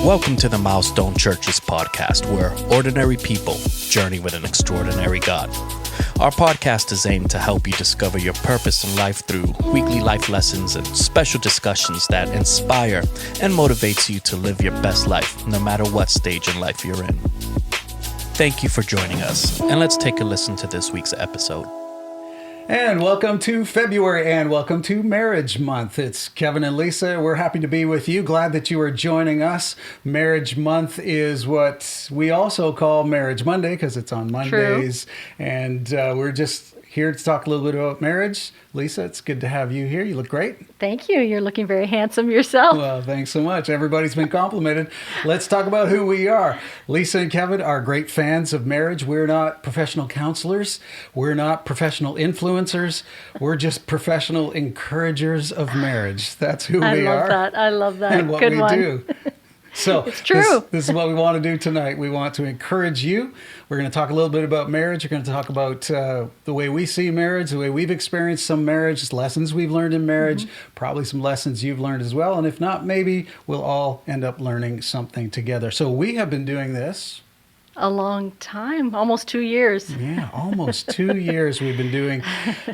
Welcome to the Milestone Churches podcast, where ordinary people journey with an extraordinary God. Our podcast is aimed to help you discover your purpose in life through weekly life lessons and special discussions that inspire and motivates you to live your best life, no matter what stage in life you're in. Thank you for joining us, and let's take a listen to this week's episode. And welcome to February, and welcome to Marriage Month. It's Kevin and Lisa. We're happy to be with you. Glad that you are joining us. Marriage Month is what we also call Marriage Monday because it's on Mondays. True. And we're just here to talk a little bit about marriage. Lisa, it's good to have you here. You look great. Thank you. You're looking very handsome yourself. Well, thanks so much. Everybody's been complimented. Let's talk about who we are. Lisa and Kevin are great fans of marriage. We're not professional counselors. We're not professional influencers. We're just professional encouragers of marriage. That's who we are. I love that. And what Good we one. do. So it's true. This is what we want to do tonight. We want to encourage you. We're going to talk a little bit about marriage. We're going to talk about the way we see marriage, the way we've experienced some marriage, lessons we've learned in marriage, probably some lessons you've learned as well. And if not, maybe we'll all end up learning something together. So we have been doing this a long time, almost 2 years. Yeah, almost 2 years we've been doing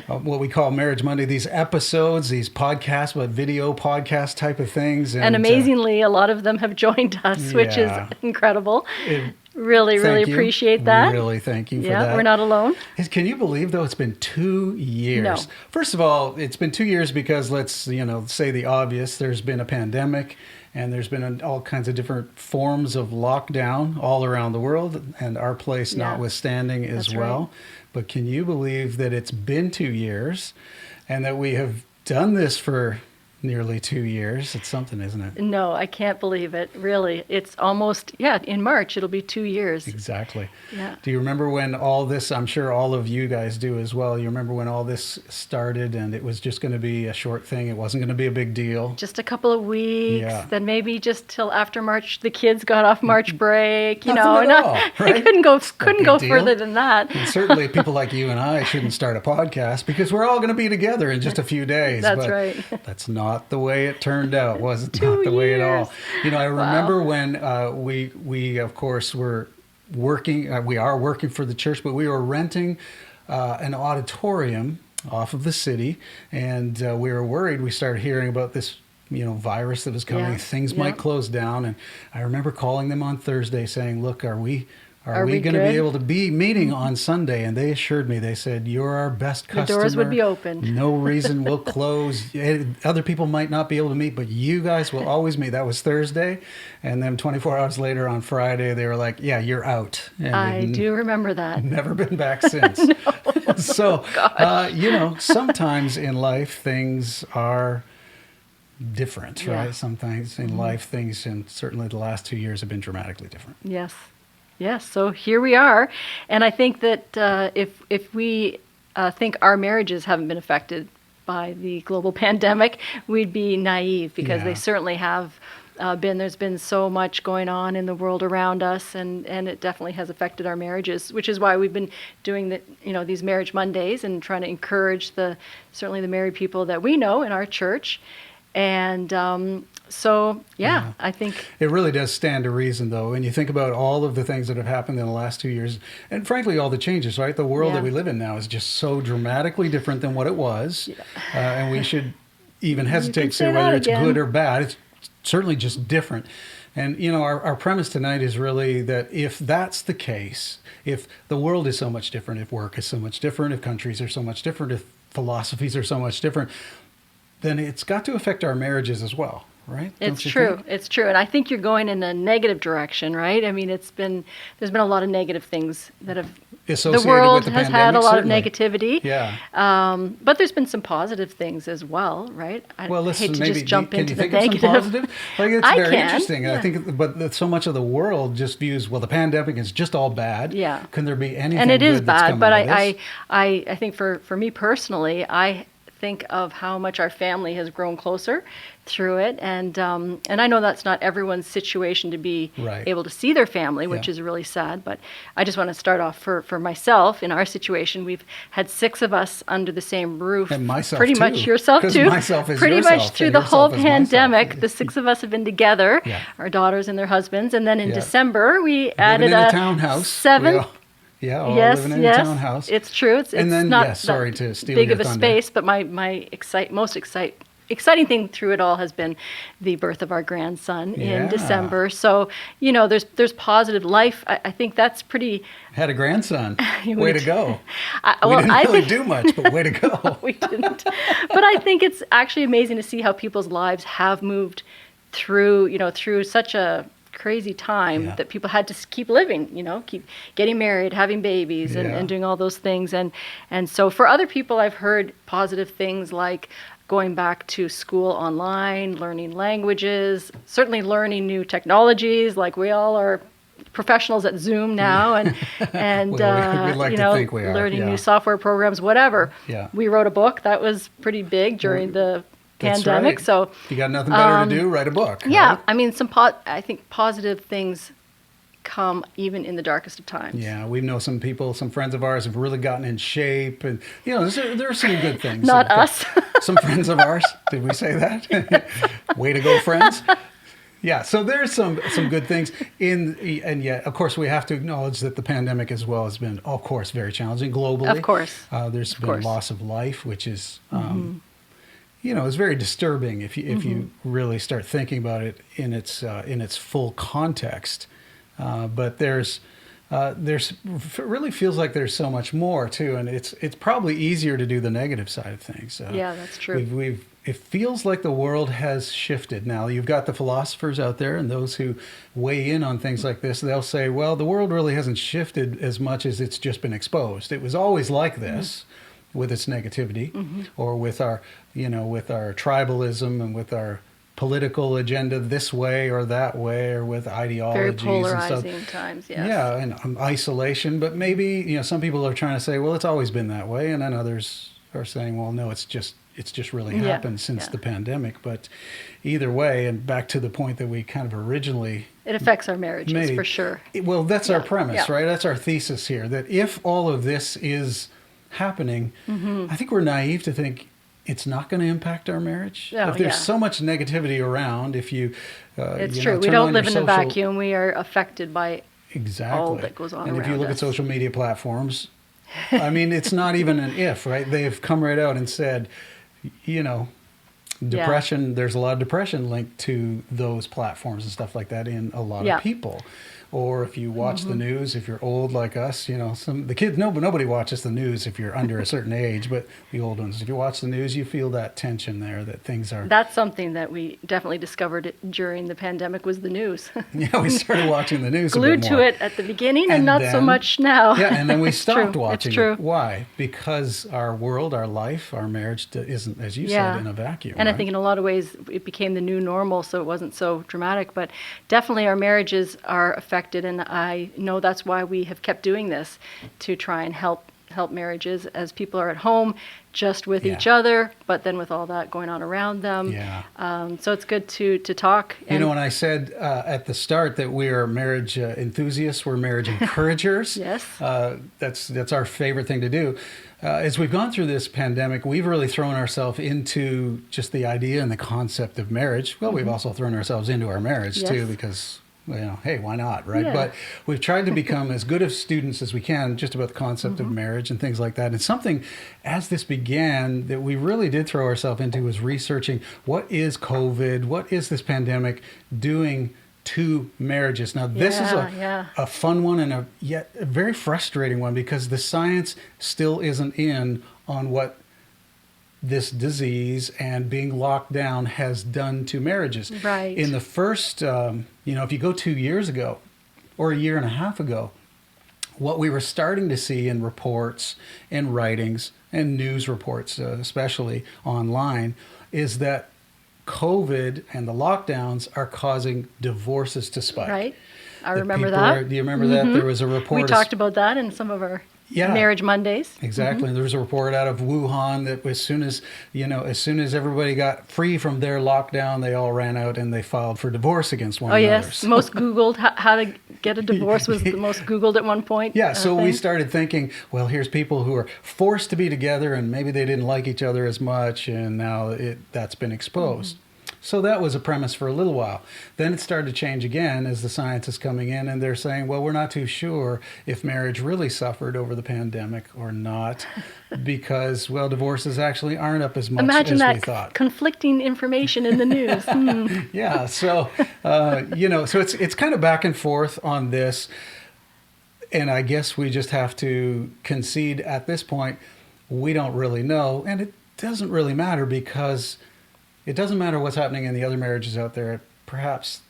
what we call Marriage Monday, these episodes, these podcasts, but video podcast type of things. And amazingly, a lot of them have joined us, which is incredible. Really appreciate that. Really, thank you for that. Yeah, we're not alone. Can you believe, though, it's been 2 years? No. First of all, it's been 2 years because let's, say the obvious. There's been a pandemic. And there's been all kinds of different forms of lockdown all around the world, and our place notwithstanding as well. Right. But can you believe that it's been 2 years and that we have done this for nearly 2 years? It's something, isn't it? No, I can't believe it. Really. It's almost, in March, it'll be 2 years. Exactly. Yeah. Do you remember when all this, I'm sure all of you guys do as well, you remember when all this started and it was just going to be a short thing? It wasn't going to be a big deal. Just a couple of weeks, then maybe just till after March, the kids got off March break, Nothing at all, right? It couldn't go further than that. And certainly people like you and I shouldn't start a podcast because we're all going to be together in just a few days. That's right. That's not the way it turned out, was it? 2 Not the way at years. all. I remember when we of course were working, we are working for the church, but we were renting an auditorium off of the city, and we were worried. We started hearing about this virus that was coming. Things might close down, and I remember calling them on Thursday saying, look, are we going to be able to be meeting on Sunday? And they assured me, they said, you're our best customer. The doors would be open. No reason we'll close. Other people might not be able to meet, but you guys will always meet. That was Thursday. And then 24 hours later on Friday, they were like, yeah, you're out. And I do remember that. Never been back since. No. So, sometimes in life, things are different, right? Sometimes in life, things, and certainly the last 2 years have been dramatically different. Yes. Yes, so here we are, and I think that if we think our marriages haven't been affected by the global pandemic, we'd be naive because they certainly have been. There's been so much going on in the world around us, and it definitely has affected our marriages, which is why we've been doing these Marriage Mondays and trying to encourage certainly the married people that we know in our church, and I think it really does stand to reason, though, when you think about all of the things that have happened in the last 2 years, and frankly, all the changes, right? The world that we live in now is just so dramatically different than what it was, and we should even hesitate to say whether it's good or bad. It's certainly just different. And, our premise tonight is really that if that's the case, if the world is so much different, if work is so much different, if countries are so much different, if philosophies are so much different, then it's got to affect our marriages as well. Right? It's true. It's true. And I think you're going in a negative direction, right? I mean, there's been a lot of negative things that have, associated the world with the has pandemic, had a lot certainly. of negativity. Yeah. But there's been some positive things as well, right? I hate to just jump into the negative. Can you think of some positive? It's very interesting. Yeah. I think, but so much of the world just views, the pandemic is just all bad. Yeah. Can there be anything and it good is that's bad, come but out of this? I think for me personally, I think of how much our family has grown closer through it. And I know that's not everyone's situation to be able to see their family, which is really sad. But I just want to start off for myself. In our situation, we've had 6 of us under the same roof. And myself pretty too. much yourself too. Myself is pretty yourself, much through the whole pandemic. The 6 of us have been together, our daughters and their husbands. And then in December, we added a townhouse. 7. All living in a townhouse. It's true. It's not sorry to steal big your of a thunder. space, but my most exciting thing through it all has been the birth of our grandson in December. So, there's positive life. I think that's pretty... Had a grandson. Way to go. We didn't really do much, but way to go. We didn't. But I think it's actually amazing to see how people's lives have moved through such a crazy time that people had to keep living, keep getting married, having babies, and doing all those things. And so for other people, I've heard positive things like going back to school online, learning languages, certainly learning new technologies, like we all are professionals at Zoom now, and we'd like to think we are. Learning new software programs, whatever. Yeah. We wrote a book that was pretty big during the pandemic. Right. So you got nothing better to do, write a book. Yeah, right? I mean, I think positive things come even in the darkest of times. Yeah, we know some people, some friends of ours have really gotten in shape, and there are some good things. Not us. Some friends of ours. Did we say that? Way to go, friends. Yeah, so there's some good things and yet, of course, we have to acknowledge that the pandemic as well has been, of course, very challenging globally. Of course. There's been loss of life, which is, it's very disturbing if you really start thinking about it in its full context. But there's it really feels like there's so much more too, and it's probably easier to do the negative side of things. Yeah, that's true. It feels like the world has shifted now. You've got the philosophers out there and those who weigh in on things like this. They'll say, well, the world really hasn't shifted as much as it's just been exposed. It was always like this with its negativity or with our tribalism and with our political agenda this way or that way, or with ideologies. Very polarizing and stuff. Times, yes. Yeah, and isolation. But maybe, some people are trying to say, well, it's always been that way. And then others are saying, well, no, it's just really happened since the pandemic. But either way, and back to the point that we kind of originally it affects our marriages for sure. Well, that's our premise, right? That's our thesis here, that if all of this is happening, I think we're naive to think it's not going to impact our marriage. If there's so much negativity around, if you it's true. We don't live in a vacuum. We are affected by all that goes on around us. And if you look at social media platforms, I mean, it's not even an if, right? They've come right out and said, depression, there's a lot of depression linked to those platforms and stuff like that in a lot of people. Or if you watch the news, if you're old like us, the kids, nobody watches the news if you're under a certain age, but the old ones, if you watch the news, you feel that tension there, that things are... That's something that we definitely discovered during the pandemic was the news. Yeah, we started watching the news Glued to it at the beginning and not so much now. Yeah, and then we stopped watching it's true. it. Why? Because our world, our life, our marriage isn't, as you said, in a vacuum. And I think in a lot of ways it became the new normal, so it wasn't so dramatic, but definitely our marriages are affected. And I know that's why we have kept doing this, to try and help marriages as people are at home just with each other, but then with all that going on around them. Yeah. So it's good to talk. And when I said at the start that we are marriage enthusiasts, we're marriage encouragers. Yes. That's our favorite thing to do. As we've gone through this pandemic, we've really thrown ourselves into just the idea and the concept of marriage. Well, we've also thrown ourselves into our marriage too, because hey, why not, right? Yeah. But we've tried to become as good of students as we can just about the concept of marriage and things like that. And something, as this began, that we really did throw ourselves into was researching what is COVID, what is this pandemic doing to marriages. Now, this is a fun one and yet a very frustrating one, because the science still isn't in on what this disease and being locked down has done to marriages. Right. In the first, if you go 2 years ago or a year and a half ago, what we were starting to see in reports and writings and news reports, especially online, is that COVID and the lockdowns are causing divorces to spike. Right. I remember that. Do you remember that? There was a report. We talked about that in some of our Marriage Mondays. Exactly. There was a report out of Wuhan that as soon as everybody got free from their lockdown, they all ran out and they filed for divorce against one another. Yes. Most Googled, how to get a divorce was the most Googled at one point. Yeah. So we started thinking, well, here's people who are forced to be together and maybe they didn't like each other as much. And now that's been exposed. So that was a premise for a little while. Then it started to change again as the science is coming in and they're saying, well, we're not too sure if marriage really suffered over the pandemic or not because, well, divorces actually aren't up as much as we thought. Imagine that conflicting information in the news. Yeah. So, so it's kind of back and forth on this. And I guess we just have to concede at this point, we don't really know. And it doesn't really matter because it doesn't matter what's happening in the other marriages out there. Perhaps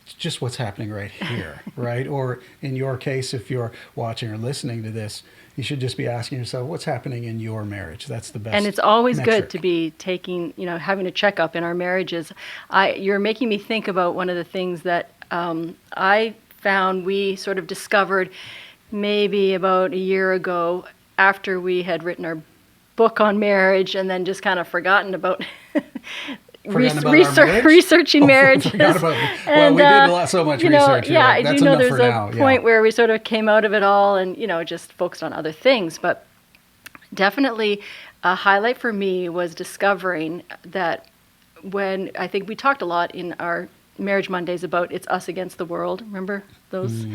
it's just what's happening right here, right? Or in your case, if you're watching or listening to this, you should just be asking yourself, what's happening in your marriage? That's the best. And it's always metric. good to be taking, having a checkup in our marriages. You're making me think about one of the things that I found we sort of discovered maybe about a year ago after we had written our book on marriage and then just kind of forgotten about researching marriage. Well, we did so much research. Yeah, I do know there's a point where we sort of came out of it all and, just focused on other things. But definitely a highlight for me was discovering that when I think we talked a lot in our Marriage Mondays about it's us against the world. Remember those?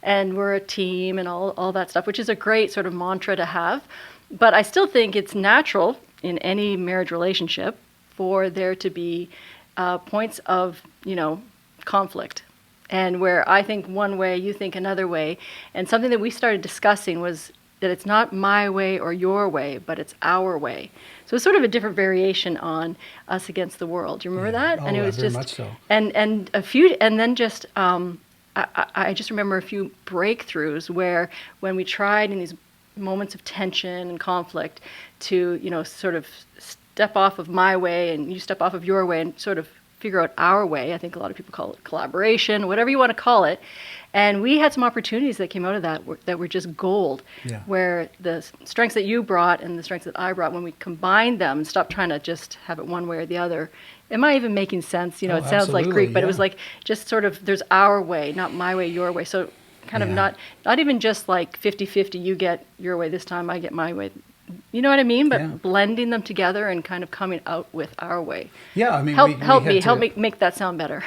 And we're a team and all that stuff, which is a great sort of mantra to have. But I still think it's natural in any marriage relationship for there to be points of, conflict. And where I think one way, you think another way. And something that we started discussing was that it's not my way or your way, but it's our way. So it's sort of a different variation on us against the world. Do you remember that? Oh, and it was very just much so. and then just I just remember a few breakthroughs where when we tried in these moments of tension and conflict to, sort of step off of my way and you step off of your way and sort of figure out our way. I think a lot of people call it collaboration, whatever you want to call it. And we had some opportunities that came out of that were just gold, where the strengths that you brought and the strengths that I brought, when we combined them and stopped trying to just have it one way or the other. Am I even making sense? It sounds like Greek, but it was like just sort of there's our way, not my way, your way. So kind of not even just like 50-50, you get your way this time, I get my way. You know what I mean? But blending them together and kind of coming out with our way. Yeah, I mean, help me make that sound better.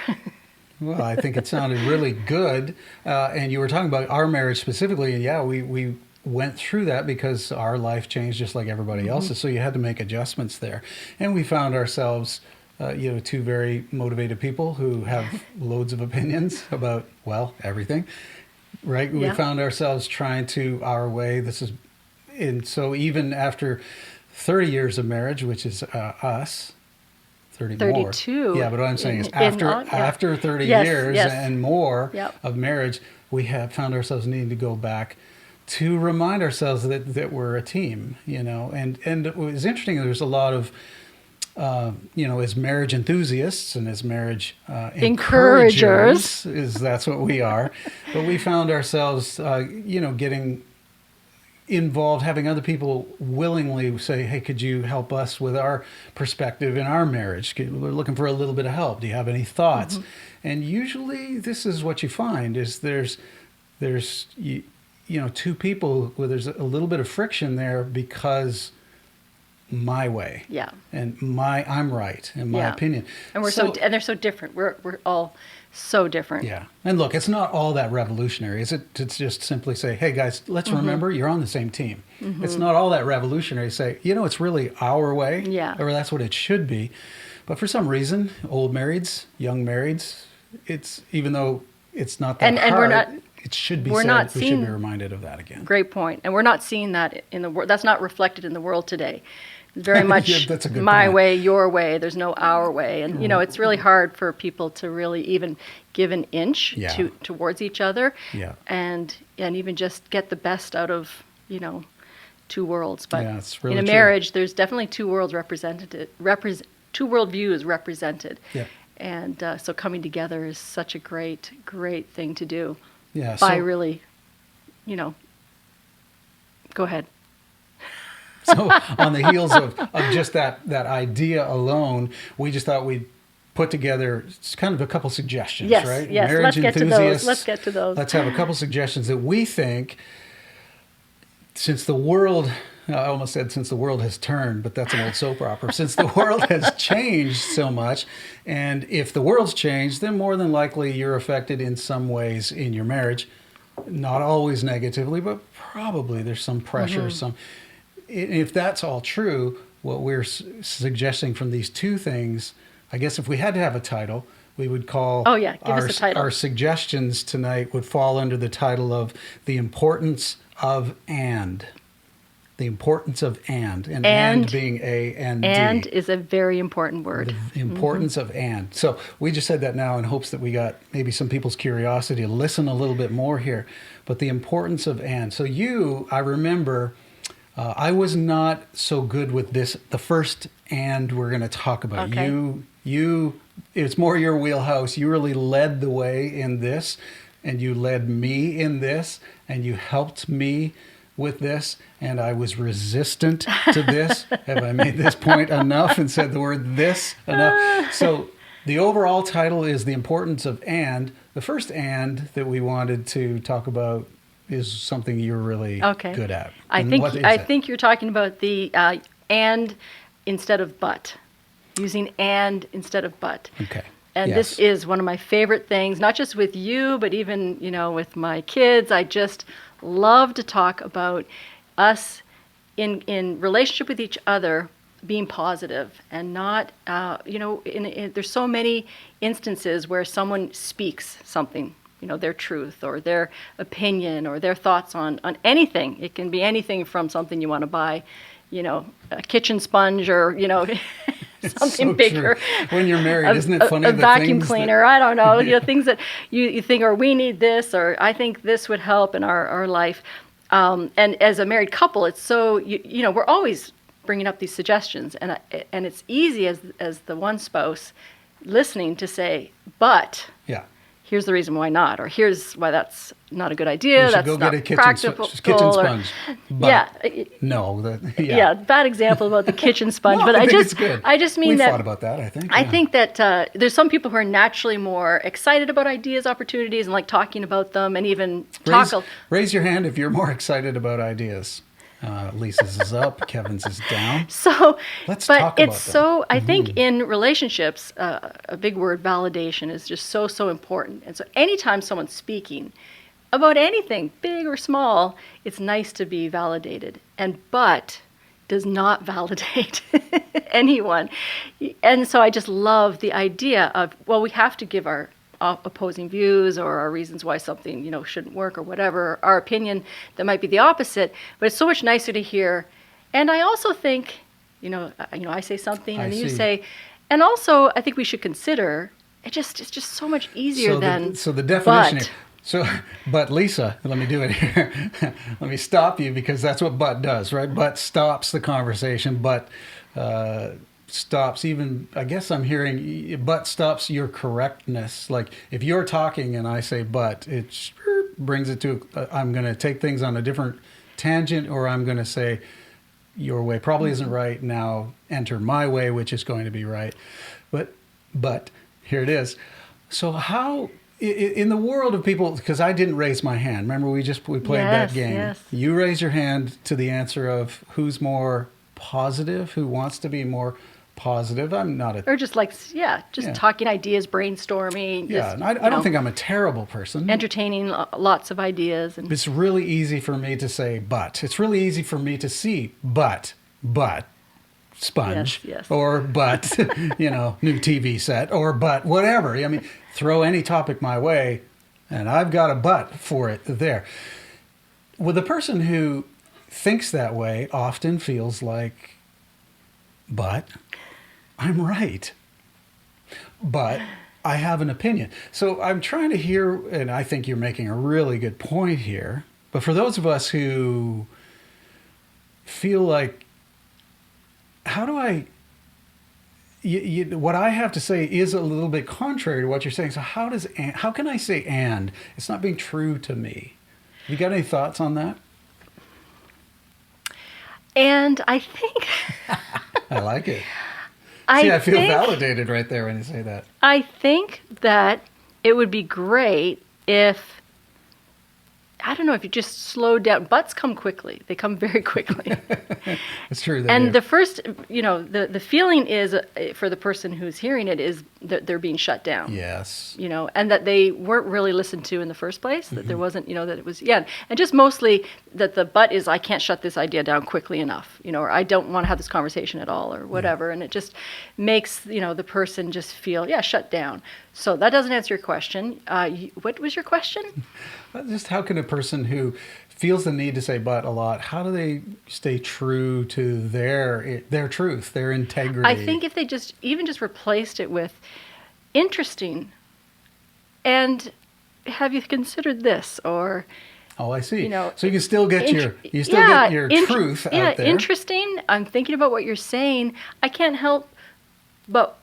Well, I think it sounded really good. And you were talking about our marriage specifically. And yeah, we went through that because our life changed just like everybody else's. So you had to make adjustments there. And we found ourselves, two very motivated people who have loads of opinions about, well, everything. Right? We found ourselves trying to our way. And so even after 30 years of marriage, which is us, 32. Yeah, but what I'm saying is after 30 years and more of marriage, we have found ourselves needing to go back to remind ourselves that we're a team, And it was interesting, there's a lot of, as marriage enthusiasts and as marriage encouragers, that's what we are. But we found ourselves, getting involved, having other people willingly say, hey, could you help us with our perspective in our marriage? We're looking for a little bit of help. Do you have any thoughts? And usually this is what you find is there's two people where there's a little bit of friction there because my way. Yeah. And I'm right in my opinion. And and they're so different. We're all so different. Yeah. And look, it's not all that revolutionary, is it? To just simply say, hey guys, let's remember you're on the same team. It's not all that revolutionary to say, it's really our way. Yeah. Or that's what it should be. But for some reason, old marrieds, young marrieds, it's, even though it's not that hard, and we're not, it should be said, we should be reminded of that again. Great point. And we're not seeing that in the world. That's not reflected in the world today. Very much that's a good my point. way, your way. There's no our way. And, it's really hard for people to really even give an inch towards each other and even just get the best out of, two worlds. But really in a marriage, there's definitely two worlds represented, two worldviews represented. Yeah. And so coming together is such a great, great thing to do. Yeah. By really, Go ahead. So on the heels of just that idea alone, we just thought we'd put together kind of a couple suggestions, Yes, right? yes. Marriage Let's get to those. enthusiasts, Let's get to those. Let's have a couple suggestions that we think, since the world, I almost said since the world has turned, but that's an old soap opera. Since the world has changed so much, and if the world's changed, then more than likely you're affected in some ways in your marriage. Not always negatively, but probably there's some pressure, if that's all true, what we're suggesting from these two things, I guess if we had to have a title, we would call give us a title. Our suggestions tonight would fall under the title of The Importance of And. The importance of and being A and D. And is a very important word. The importance of and. So we just said that now in hopes that we got maybe some people's curiosity to listen a little bit more here. But the importance of and. So I remember... I was not so good with this. The first and we're going to talk about. Okay. It's more your wheelhouse. You really led the way in this, and you led me in this, and you helped me with this, and I was resistant to this. Have I made this point enough and said the word this enough? So the overall title is The Importance of And. The first and that we wanted to talk about is something you're really good at. I think you're talking about the and instead of but, using and instead of but. Okay. And this is one of my favorite things, not just with you, but even with my kids. I just love to talk about us in relationship with each other being positive and not there's so many instances where someone speaks something, their truth or their opinion or their thoughts on anything. It can be anything from something you want to buy, a kitchen sponge or, something so bigger. True. When you're married, isn't it funny? A vacuum cleaner, I don't know, things that you think, or we need this, or I think this would help in our life. And as a married couple, it's so, we're always bringing up these suggestions. And it's easy as the one spouse listening to say, but... Yeah. Here's the reason why not, or here's why that's not a good idea. That's not practical. Kitchen sponge. Bad example about the kitchen sponge. No, but I think it's good. I just mean we that. Thought about that. I think. I think that there's some people who are naturally more excited about ideas, opportunities, and like talking about them, and even raise your hand if you're more excited about ideas. Lisa's is up, Kevin's is down. So, let's talk about them. I think in relationships, a big word, validation, is just so important. And so anytime someone's speaking about anything, big or small, it's nice to be validated. And but does not validate anyone. And so I just love the idea of, we have to give our opposing views or our reasons why something shouldn't work or whatever, our opinion that might be the opposite, but it's so much nicer to hear. And I also think I say something and you say, and also I think we should consider it's just so much easier than the definition but Lisa, let me do it here. Let me stop you, because that's what but does, right? But stops the conversation, but stops even, I guess I'm hearing, but stops your correctness. Like if you're talking and I say but, it brings it to, I'm going to take things on a different tangent, or I'm going to say your way probably isn't right, now enter my way, which is going to be right. But here it is. So how, in the world of people, because I didn't raise my hand, remember we played that game. Yes. You raise your hand to the answer of who's more positive, who wants to be more positive. I'm not a... Or just talking ideas, brainstorming. Yeah, I don't think I'm a terrible person. Entertaining lots of ideas. And it's really easy for me to say but. It's really easy for me to see but, sponge, yes. Or but, new TV set, or but, whatever. I mean, throw any topic my way, and I've got a but for it there. Well, the person who thinks that way often feels like, but I'm right. But I have an opinion. So I'm trying to hear, and I think you're making a really good point here, but for those of us who feel like, how do I, what I have to say is a little bit contrary to what you're saying. So how can I say and? It's not being true to me. You got any thoughts on that? And I think I like it. I See, I feel think, validated right there when you say that. I think that it would be great if, I don't know, if you just slow down. Butts come quickly. They come very quickly. It's true. And the first, the feeling is, for the person who's hearing it, is that they're being shut down. Yes. And that they weren't really listened to in the first place, that there wasn't, that it was, and just mostly that the but is, I can't shut this idea down quickly enough, or I don't want to have this conversation at all, or whatever. And it just makes, the person just feel, shut down. So that doesn't answer your question. What was your question? Just how can a person who feels the need to say but a lot, how do they stay true to their truth, their integrity? I think if they just replaced it with interesting, and have you considered this, or oh, I see. So you can still get your truth out there. Interesting. I'm thinking about what you're saying. I can't help but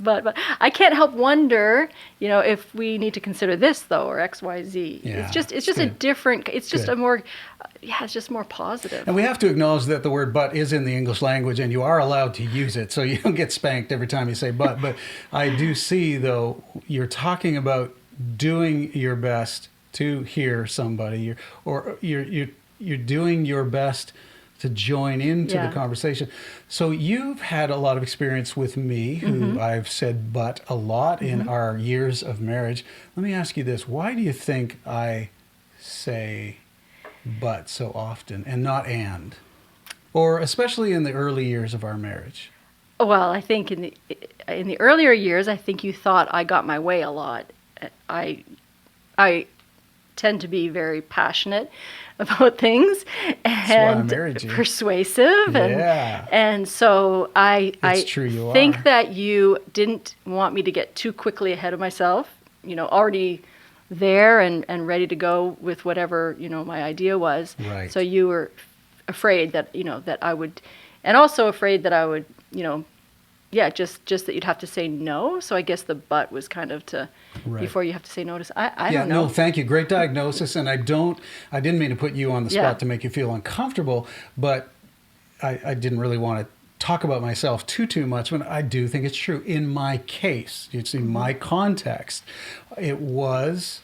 but I can't help wonder, if we need to consider this though, or X, Y, Z. Yeah, it's just a different. It's just good. a more, it's just more positive. And we have to acknowledge that the word but is in the English language, and you are allowed to use it, so you don't get spanked every time you say but. But I do see, though, you're talking about doing your best to hear somebody, or you're doing your best to join into the conversation. So you've had a lot of experience with me, who I've said but a lot in our years of marriage. Let me ask you this. Why do you think I say but so often and not and? Or especially in the early years of our marriage? Well, I think in the earlier years, I think you thought I got my way a lot. I tend to be very passionate about things and persuasive, and so I think that you didn't want me to get too quickly ahead of myself, already there and ready to go with whatever my idea was. Right. So you were afraid that that I would, and also afraid that I would just that you'd have to say no. So I guess the but was kind of to before you have to say no. I don't know. No, thank you. Great diagnosis. And I didn't mean to put you on the spot to make you feel uncomfortable, but I didn't really want to talk about myself too much, but I do think it's true. In my case, it's in my context, it was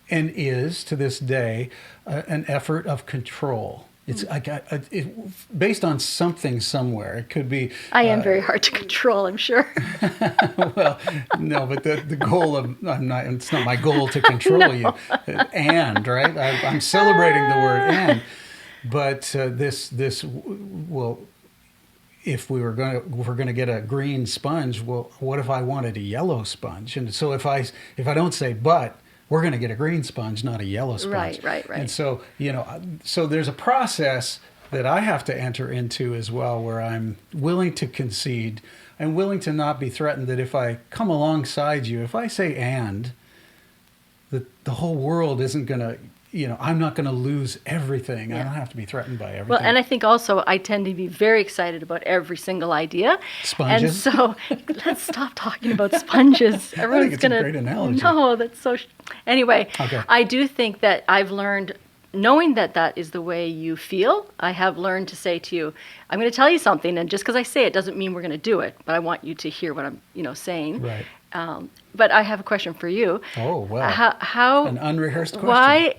and is to this day an effort of control. It's based on something somewhere. It could be. I am very hard to control, I'm sure. Well, no, but the goal of it's not my goal to control you. And right, I'm celebrating the word and, but this well, if we're going to get a green sponge, well, what if I wanted a yellow sponge? And so if I don't say but, we're going to get a green sponge, not a yellow sponge. Right. And so, so there's a process that I have to enter into as well, where I'm willing to concede. I'm willing to not be threatened that if I come alongside you, if I say and, the whole world isn't going to, I'm not going to lose everything. I don't have to be threatened by everything. Well, and I think also I tend to be very excited about every single idea. Sponges? And so let's stop talking about sponges. Everyone's it's a great analogy. No, that's so... Anyway, okay. I do think that I've learned, knowing that is the way you feel, I have learned to say to you, I'm going to tell you something, and just because I say it doesn't mean we're going to do it, but I want you to hear what I'm saying. Right. But I have a question for you. Oh, well. How an unrehearsed question. Why...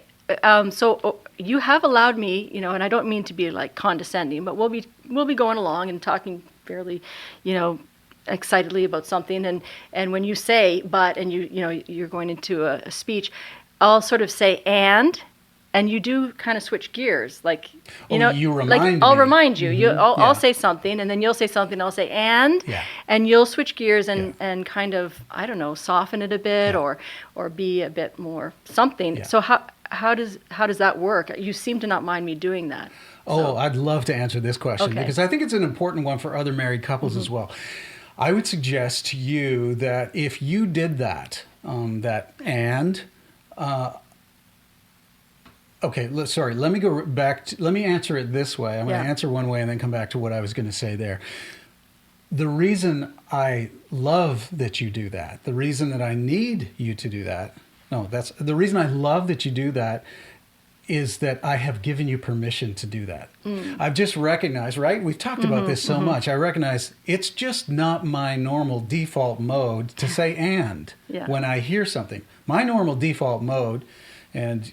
So you have allowed me, and I don't mean to be like condescending, but we'll be going along and talking fairly, excitedly about something, and when you say but, and you're going into a speech, I'll sort of say and you do kind of switch gears, like you remind me. I'll remind you. Mm-hmm. I'll say something, and then you'll say something. I'll say and you'll switch gears and kind of, I don't know, soften it a bit or be a bit more something. Yeah. So how does that work? You seem to not mind me doing that. Oh, I'd love to answer this question because I think it's an important one for other married couples as well. I would suggest to you that if you did that, let me go back. Let me answer it this way. I'm going to answer one way and then come back to what I was going to say there. The reason I love that you do that, the reason that I need you to do that, that's the reason I love that you do that is that I have given you permission to do that. I've just recognized, right? We've talked about this so much. I recognize it's just not my normal default mode to say and when I hear something. My normal default mode, and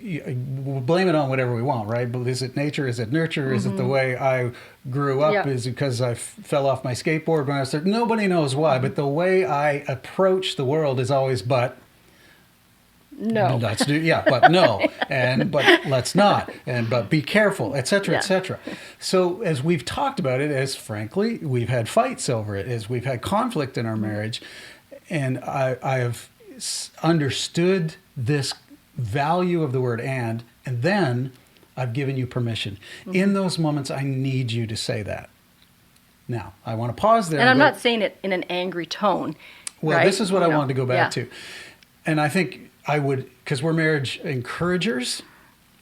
we'll blame it on whatever we want, right? But is it nature? Is it nurture? Is it the way I grew up? Is it because I fell off my skateboard when I was 13? Nobody knows why, but the way I approach the world is always no. Let's do, but no, but let's not, but be careful, etc., etc. So as we've talked about it, as frankly, we've had fights over it, as we've had conflict in our marriage, and I have understood this value of the word and then I've given you permission. In those moments, I need you to say that. Now, I want to pause there. And I'm not saying it in an angry tone. Well, right? This is what I wanted to go back to. And I think I would, because we're marriage encouragers,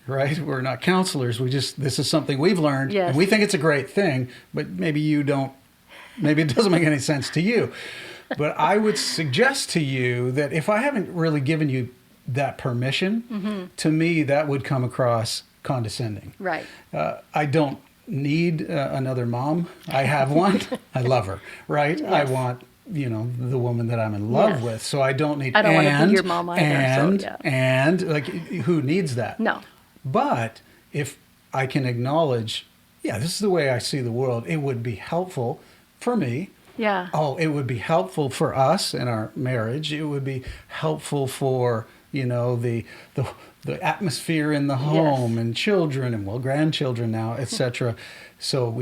right? We're not counselors. This is something we've learned. Yes. And we think it's a great thing, but maybe it doesn't make any sense to you. But I would suggest to you that if I haven't really given you that permission, to me, that would come across condescending. Right. I don't need another mom. I have one. I love her, right? Yes. I want the woman that I'm in love with. So I don't need. I don't want to be your mom either. And like, who needs that? No. But if I can acknowledge, this is the way I see the world. It would be helpful for me. Yeah. Oh, it would be helpful for us in our marriage. It would be helpful for the atmosphere in the home and children and grandchildren now, etc. So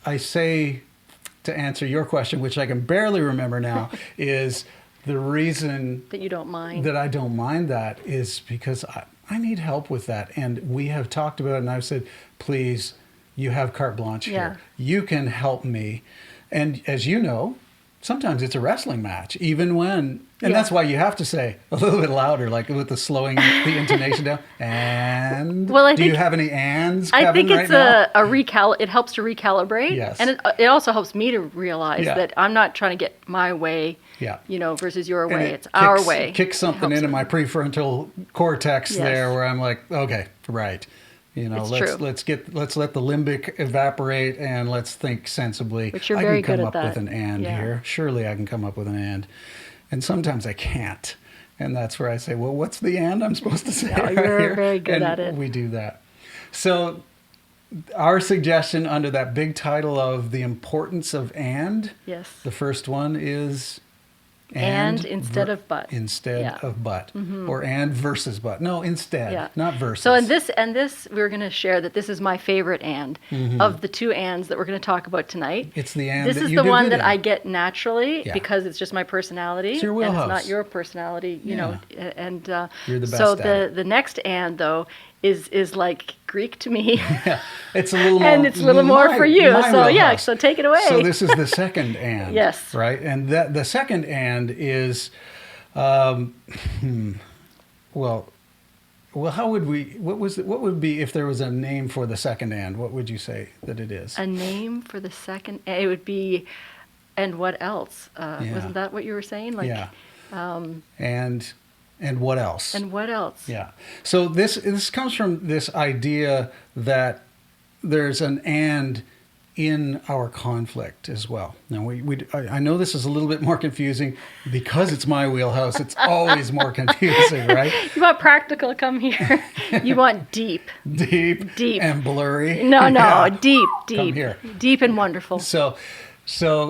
I say, to answer your question, which I can barely remember now, is the reason that you don't mind, that I don't mind that is because I need help with that. And we have talked about it, and I've said, please, you have carte blanche here. You can help me. And as you know, sometimes it's a wrestling match, even when, and that's why you have to say a little bit louder, like with the slowing the intonation down. And do you have any ands, Kevin, I think it's right it helps to recalibrate. Yes. And it also helps me to realize that I'm not trying to get my way, versus your way. It's our way. Kick something into my prefrontal cortex there where I'm like, okay, right. Let's let the limbic evaporate and let's think sensibly. Which you're very good at that. I can come up with an and here. Surely I can come up with an and. And sometimes I can't. And that's where I say, well, what's the and I'm supposed to say? No, you're very good at it. We do that. So our suggestion under that big title of the importance of and, the first one is and instead of but. Instead of but. Or and versus but. No, instead, not versus. So in this, we're going to share that this is my favorite and of the two ands that we're going to talk about tonight. It's the and This that is you the do one good that in. I get naturally because it's just my personality. It's your wheelhouse. And it's not your personality, and you're the best so at the next and though is like Greek to me. It's a little more, and it's a little more for you. So wheelhouse. so take it away. So this is the second and. Yes. Right, and the second and is, how what would be if there was a name for the second and? What would you say that it is? A name for the second, it would be, and what else? Wasn't that what you were saying? And what else? And what else? Yeah. So this comes from this idea that there's an and in our conflict as well. Now I know this is a little bit more confusing because it's my wheelhouse. It's always more confusing, right? You want practical? Come here. You want deep, and blurry. No, deep. Come here. Deep and wonderful. So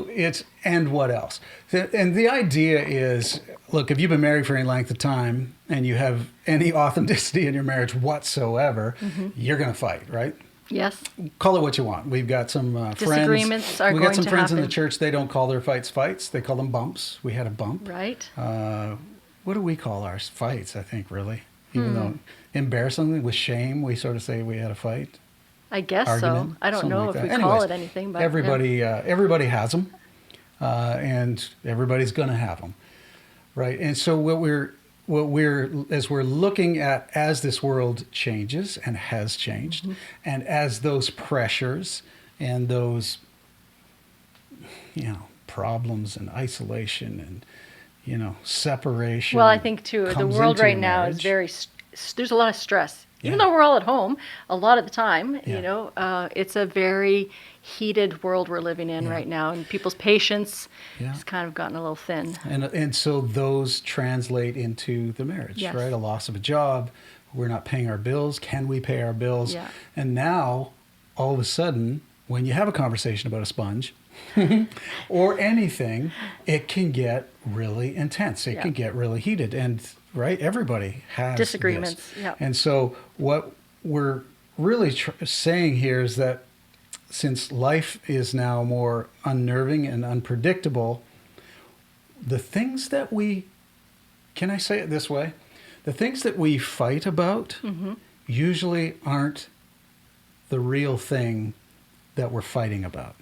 it's and what else? And the idea is, look, if you've been married for any length of time and you have any authenticity in your marriage whatsoever, you're going to fight, right? Yes. Call it what you want. We've got some disagreements friends. Are we going got some to friends happen. in the church. They don't call their fights fights. They call them bumps. We had a bump. Right. What do we call ours? Fights, I think, really. Even though embarrassingly, with shame, we sort of say we had a fight. I guess argument, so. I don't know if we Anyways, call it anything, but everybody has them, and everybody's going to have them, right? And so what we're as we're looking at as this world changes and has changed, and as those pressures and those problems and isolation and separation. Well, I think too the world right now marriage. is very there's a lot of stress. Even Yeah. though we're all at home, a lot of the time, Yeah. it's a very heated world we're living in Yeah. right now, and people's patience Yeah. has kind of gotten a little thin. And so those translate into the marriage, Yes. right? A loss of a job. We're not paying our bills. Can we pay our bills? Yeah. And now, all of a sudden, when you have a conversation about a sponge or anything, it can get really intense. It Yeah. can get really heated. And, right, everybody has Disagreements, this. yeah. And so what we're really saying here is that since life is now more unnerving and unpredictable, the things that can I say it this way? The things that we fight about usually aren't the real thing that we're fighting about.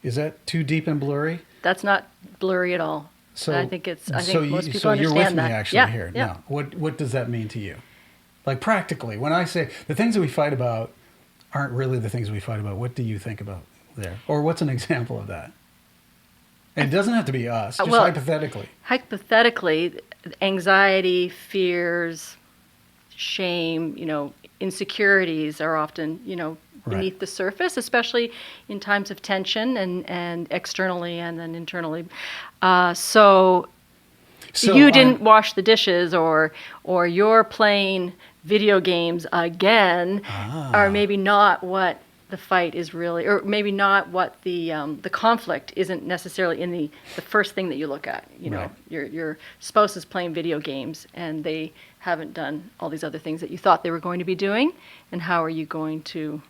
Is that too deep and blurry? That's not blurry at all. So I think most people so understand you're with that. me actually here. Yeah. Now, what does that mean to you? Like practically, when I say the things that we fight about aren't really the things we fight about, what do you think about there? Or what's an example of that? And it doesn't have to be us, just Well, hypothetically. Hypothetically, anxiety, fears, shame, insecurities are often, beneath Right. the surface, especially in times of tension and externally and then internally. So you didn't wash the dishes, or you're playing video games again, are maybe not what the fight is really, or maybe not what the conflict isn't necessarily in the first thing that you look at. Right. Your spouse is playing video games and they haven't done all these other things that you thought they were going to be doing, and how are you going to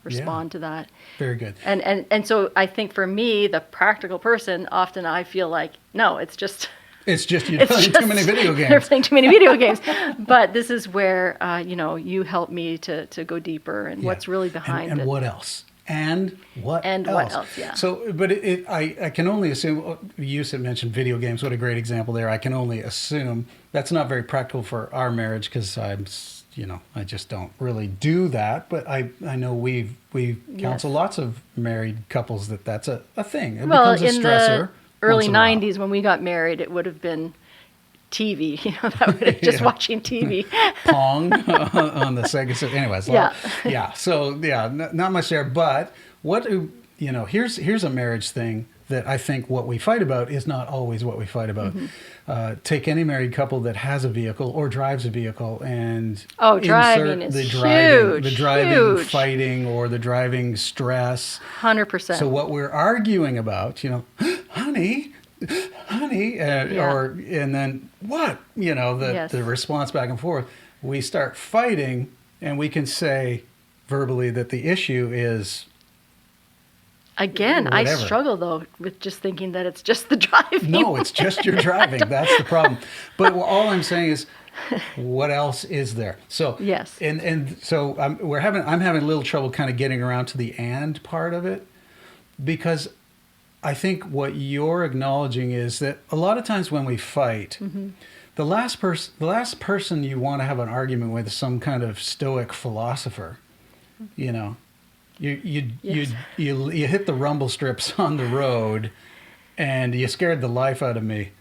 respond to that? Very good. And so I think for me, the practical person, often I feel like, no, it's just you're playing too many video games. They're playing too many video games. But this is where, you help me to go deeper and what's really behind and it. what else? And what else? What else, yeah. So, but I can only assume, you mentioned video games. What a great example there. I can only assume that's not very practical for our marriage because I just don't really do that. But I know we counsel lots of married couples that's a thing. It becomes a stressor. The early once in a while. 90s when we got married, it would have been TV, that would have just watching TV. Pong on the Sega system. Anyways, Yeah. So not much there. But here's a marriage thing that I think what we fight about is not always what we fight about. Take any married couple that has a vehicle or drives a vehicle and driving is huge. The driving huge. fighting or the driving stress. 100%. So what we're arguing about, honey, and then what? The response back and forth. We start fighting, and we can say verbally that the issue is. Again, whatever. I struggle though with just thinking that it's just the driving. No, it's just your driving. That's the problem. But all I'm saying is, what else is there? So yes, and so I'm having a little trouble kind of getting around to the and part of it, because I think what you're acknowledging is that a lot of times when we fight, the last person you want to have an argument with is some kind of stoic philosopher, You hit the rumble strips on the road, and you scared the life out of me.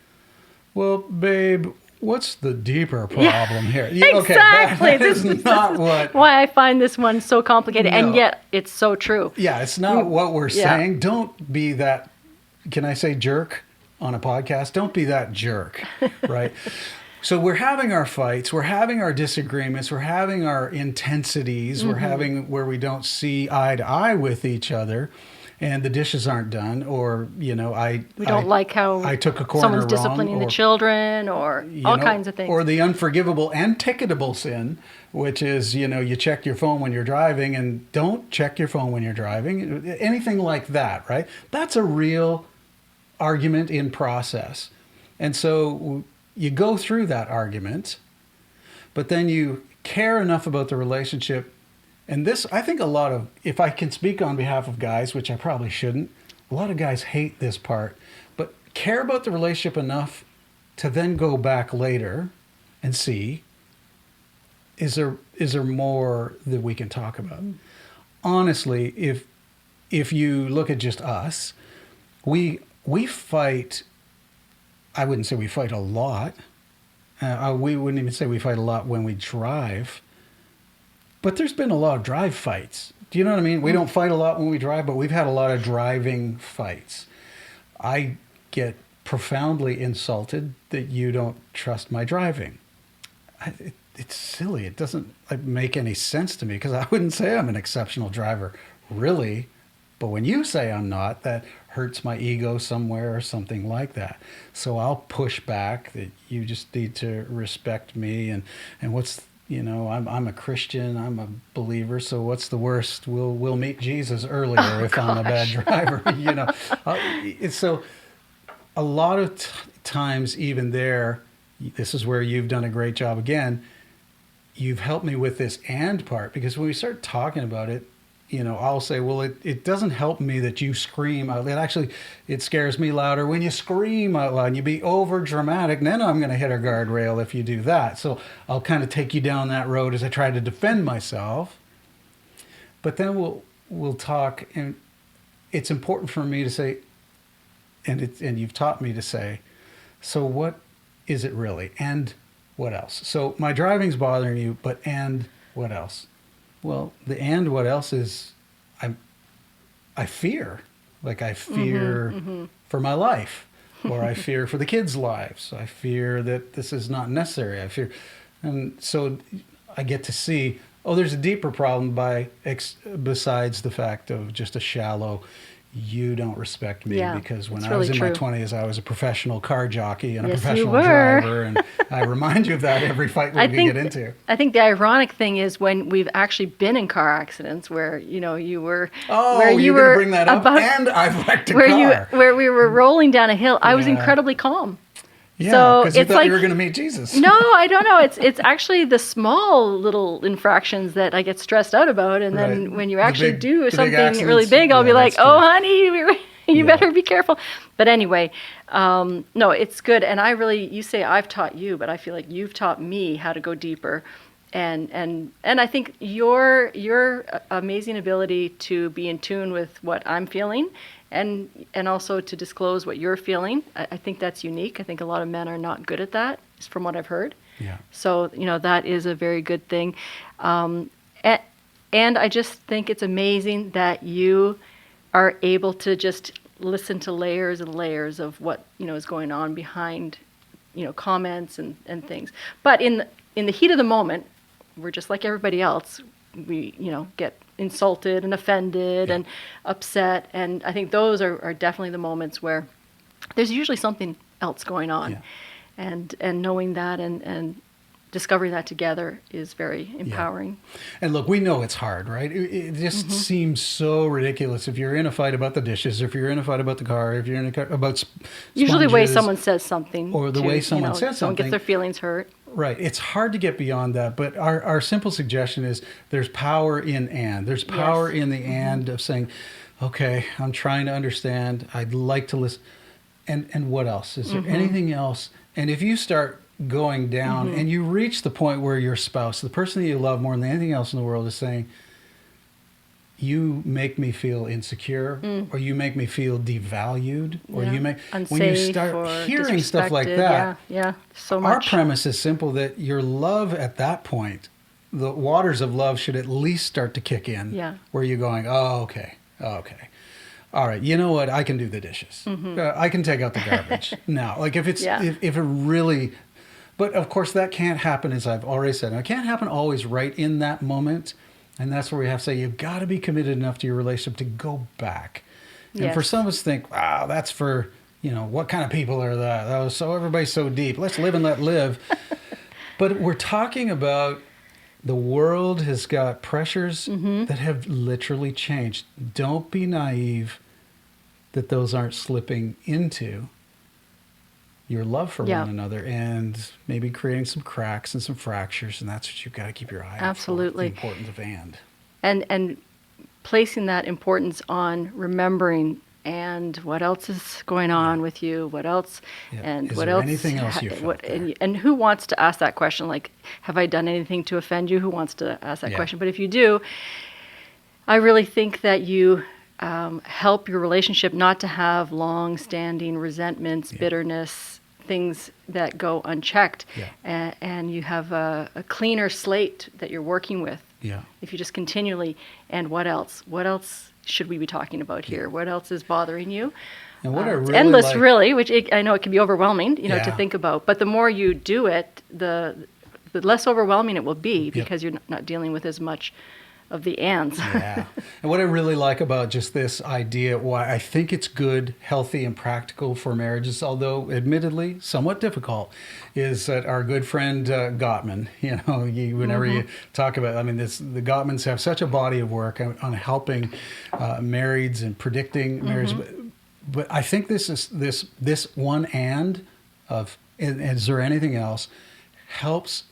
Well, babe, what's the deeper problem here? Exactly. That is not what. Why I find this one so complicated, No. and yet it's so true. Yeah, it's not what we're saying. Don't be that. Can I say jerk on a podcast? Don't be that jerk, right? So we're having our fights, we're having our disagreements, we're having our intensities, we're having where we don't see eye to eye with each other, and the dishes aren't done, or we don't like how I took a corner someone's wrong, disciplining the children, or all kinds of things, or the unforgivable and ticketable sin, which is you check your phone when you're driving, and don't check your phone when you're driving, anything like that, right? That's a real argument in process, and so. You go through that argument, but then you care enough about the relationship. And this, I think if I can speak on behalf of guys, which I probably shouldn't, a lot of guys hate this part, but care about the relationship enough to then go back later and see, is there more that we can talk about? Honestly, if you look at just us, we fight. I wouldn't say we fight a lot. We wouldn't even say we fight a lot when we drive, but there's been a lot of drive fights. Do you know what I mean? We don't fight a lot when we drive, but we've had a lot of driving fights. I get profoundly insulted that you don't trust my driving. It's silly. It doesn't make any sense to me, because I wouldn't say I'm an exceptional driver, really. But when you say I'm not, that hurts my ego somewhere or something like that. So I'll push back that you just need to respect me. And what's, I'm a Christian, I'm a believer. So what's the worst? We'll meet Jesus earlier if I'm a bad driver. So a lot of times, even there, this is where you've done a great job again. You've helped me with this and part, because when we start talking about it, I'll say, well, it doesn't help me that you scream out. It scares me louder when you scream out loud and you be over dramatic. And then I'm going to hit a guardrail if you do that. So I'll kind of take you down that road as I try to defend myself. But then we'll talk, and it's important for me to say, and you've taught me to say, so what is it really? And what else? So my driving's bothering you, but and what else? Well, the and what else is I fear. Like I fear for my life, or I fear for the kids' lives. I fear that this is not necessary. I fear. And so I get to see, there's a deeper problem besides the fact of just a shallow, you don't respect me, because when I was in my 20s, I was a professional car jockey and a professional driver, and I remind you of that every fight we get into. I think the ironic thing is when we've actually been in car accidents where you were you're going to bring that up, and I've wrecked a car. Where we were rolling down a hill, I was incredibly calm. Yeah, because you thought you were going to meet Jesus. No, I don't know. It's actually the small little infractions that I get stressed out about, and then when you actually do something really big, I'll be like, "Oh, honey, you better be careful." But anyway, no, it's good. And you say I've taught you, but I feel like you've taught me how to go deeper, and I think your amazing ability to be in tune with what I'm feeling. And also to disclose what you're feeling. I think that's unique. I think a lot of men are not good at that, from what I've heard. Yeah. So, that is a very good thing. And I just think it's amazing that you are able to just listen to layers and layers of what, is going on behind, comments and things. But in the heat of the moment, we're just like everybody else. We, get insulted and offended and upset. And I think those are definitely the moments where there's usually something else going on. Yeah. And knowing that and discovering that together is very empowering. Yeah. And look, we know it's hard, right? It just seems so ridiculous if you're in a fight about the dishes, if you're in a fight about the car, if you're in a fight about sponges. Usually the way someone says something. Or the way someone says something. Someone gets their feelings hurt. Right. It's hard to get beyond that. But our simple suggestion is there's power in and. There's power in the and of saying, okay, I'm trying to understand. I'd like to listen. And what else? Is there anything else? And if you start going down and you reach the point where your spouse, the person that you love more than anything else in the world, is saying, you make me feel insecure, or you make me feel devalued, or you make unsafe, when you start hearing stuff like that. So much. Our premise is simple, that your love at that point, the waters of love should at least start to kick in. Yeah. Where you're going, okay. All right, you know what? I can do the dishes. I can take out the garbage now. Like if it's if it really, but of course that can't happen, as I've already said. It can't happen always right in that moment. And that's where we have to say, you've got to be committed enough to your relationship to go back. And for some of us think, wow, that's for, what kind of people are that? Oh, so everybody's so deep. Let's live and let live. But we're talking about the world has got pressures that have literally changed. Don't be naive that those aren't slipping into your love for one another and maybe creating some cracks and some fractures, and that's what you've got to keep your eye on. Absolutely. The importance of and placing that importance on remembering and what else is going on with you, what else, and is what there else, anything else you felt and who wants to ask that question? Like, have I done anything to offend you? Who wants to ask that question? But if you do, I really think that you help your relationship not to have long-standing resentments, bitterness, things that go unchecked, Yeah. and you have a cleaner slate that you're working with. Yeah. If you just continually, and what else? What else should we be talking about here? What else is bothering you? And what I It's really endless, like, really, which I know it can be overwhelming, to Yeah. think about. But the more you do it, the less overwhelming it will be, because you're not dealing with as much of the ands. Yeah. And what I really like about just this idea, why I think it's good, healthy, and practical for marriages, although admittedly somewhat difficult, is that our good friend Gottman, whenever you talk about, the Gottmans have such a body of work on helping marrieds and predicting marriage. But I think this one and is there anything else, helps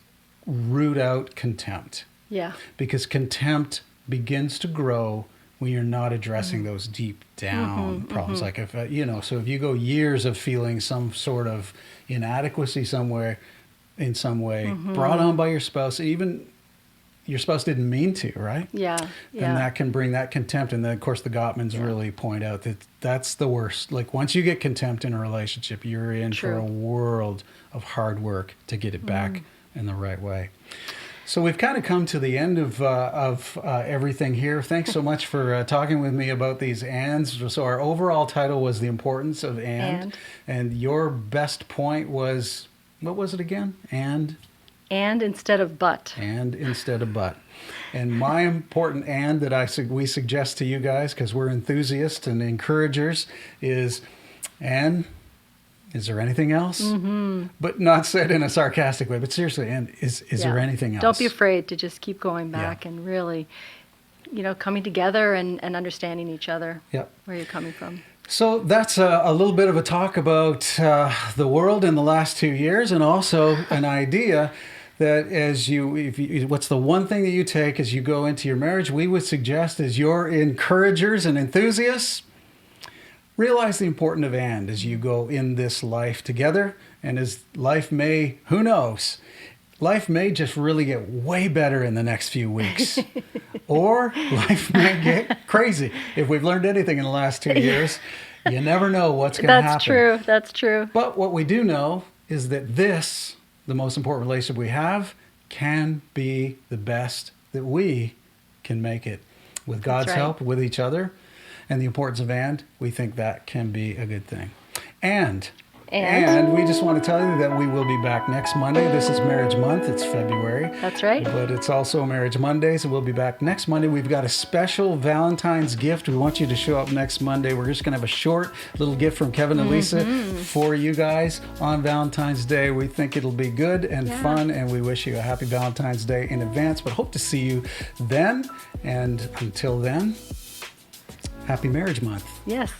root out contempt. Yeah. Because contempt begins to grow when you're not addressing those deep down problems. Like if so if you go years of feeling some sort of inadequacy in some way, brought on by your spouse, even your spouse didn't mean to, right? Yeah. And that can bring that contempt. And then of course the Gottmans really point out that that's the worst. Like once you get contempt in a relationship, you're in for a world of hard work to get it back in the right way. So we've kind of come to the end of everything here. Thanks so much for talking with me about these ands. So our overall title was The Importance of And your best point was, what was it again? And instead of but. And instead of but. And my important and that we suggest to you guys, because we're enthusiasts and encouragers, is and. Is there anything else? But not said in a sarcastic way, but seriously, and is there anything else? Don't be afraid to just keep going back and really, coming together and understanding each other, where you're coming from. So that's a little bit of a talk about the world in the last 2 years, and also an idea that what's the one thing that you take as you go into your marriage, we would suggest as your encouragers and enthusiasts, realize the importance of and as you go in this life together. And as life may, who knows, life may just really get way better in the next few weeks. Or life may get crazy. If we've learned anything in the last 2 years, you never know what's going to happen. That's true. But what we do know is that the most important relationship we have, can be the best that we can make it. With God's help, with each other. And the importance of and, we think that can be a good thing. And we just want to tell you that we will be back next Monday. This is Marriage Month. It's February. That's right. But it's also Marriage Monday, so we'll be back next Monday. We've got a special Valentine's gift. We want you to show up next Monday. We're just going to have a short little gift from Kevin and Lisa for you guys on Valentine's Day. We think it'll be good and fun, and we wish you a happy Valentine's Day in advance, but hope to see you then. And until then, Happy Marriage Month. Yes.